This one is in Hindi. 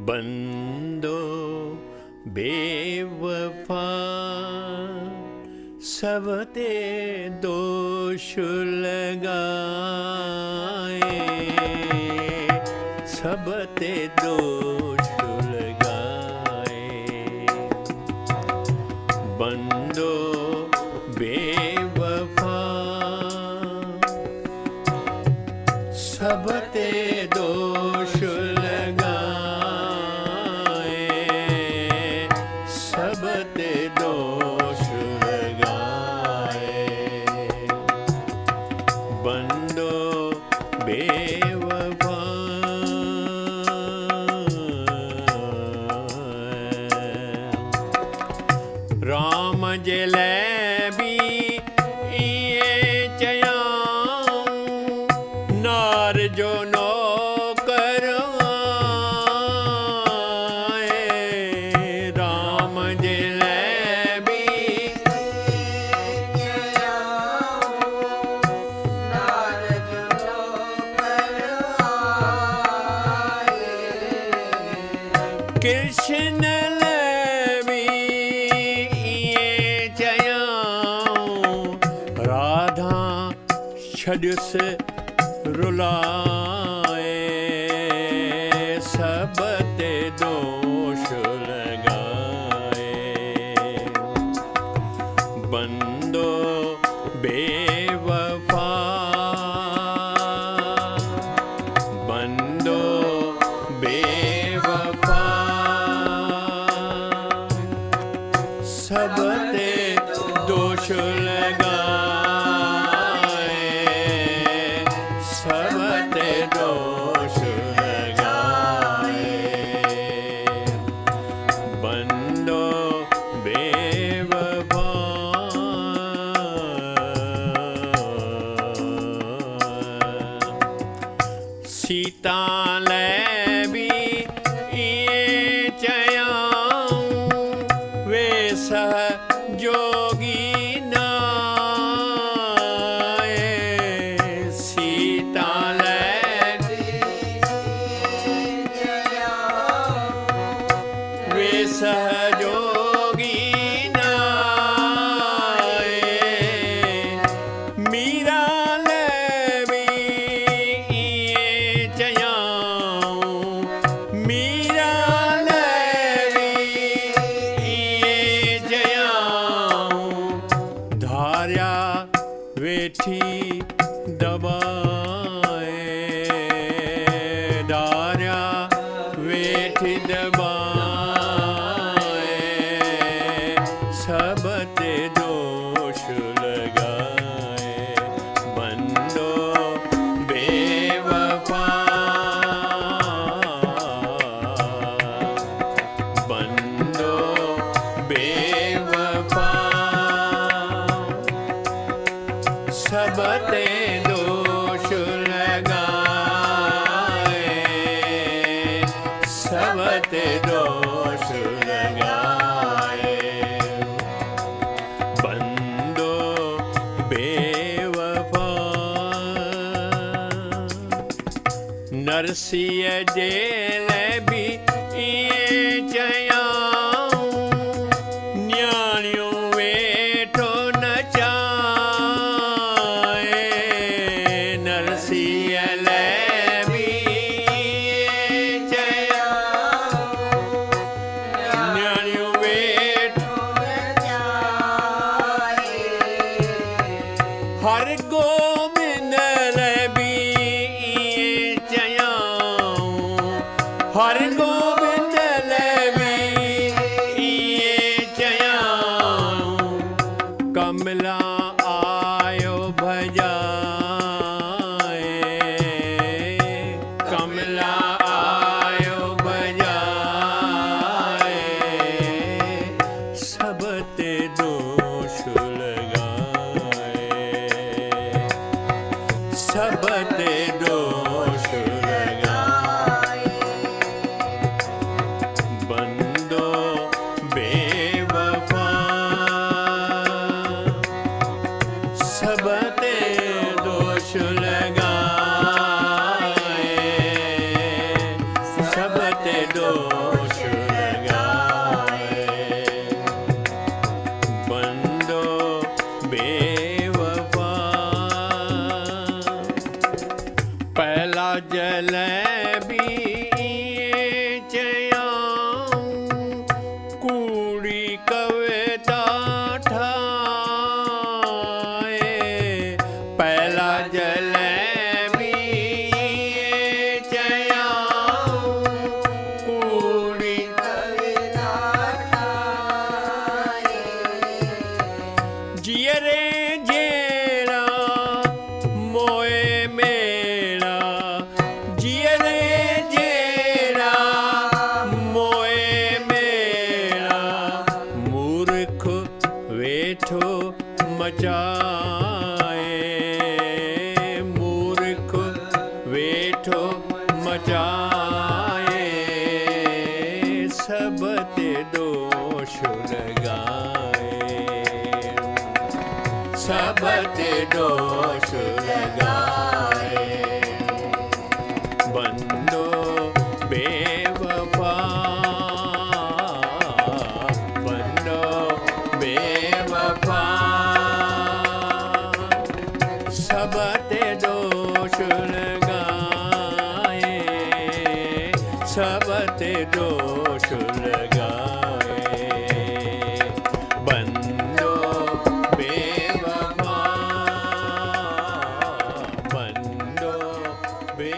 बंदो बेवफा सब ते दोष लगाए, सब ते दोष लगाए। बंदो बेवफा सब ते दोष लगाए, सब ते दोष लगाए। बंदो बेवफा राम जलेबी ये चयाऊं नार जो नौकर आए। राम जलेबी नार जो नौकर आए। कृष्ण लेवी ये चयाऊं राधा छॾुस रुलाए। सब ते दोष लगाए। बंदो बेवफा बंदो बेवफा सब ते दोष लगाए, सब ते दोष लगाए। बंदो बेवफा सीता लेवी ये चयाऊं वे सह जोगी नाए। सीता लेवी वे सहयोगी नाए। मीरा लेवी ये चयाऊं मीरा लेवी ये चयाऊं धार्या वेठी दबाए। धार्या वेठी दबाए। सब ते दोष लगाए। बंदो बेवफा बंदो बेवफा सब ते दोष लगाए, सब ते दोष लगाए। बंदो बेवफा नरसिंह जलेबी ये चयाऊं न्याणियों वेठो नचाए। नरसिंह जलेबी ये चयाऊं न्याणियों वेठो हर गोबिंद लेवी ये चयाऊं हर गोबिंद लेवी ये चयाऊं कमला आयो भजाए। पहला जलेबी चयाऊं कूड़ी कविता ठाए पहला जलेबी चयाऊं कूड़ी कविता ठाए जियरे जेड़ा मोए मेरा जियरे जेड़ा मोए मेरा मूर्ख वेठो मचाए मूर्ख वेठो मचाए सब ते दोष लगाए सब ते दोष लगाए बंदो बेवफा बंदो बेवफा सब ते दोष लगाए सब ते दोष लगाए बंदो बेवफा बंदो बे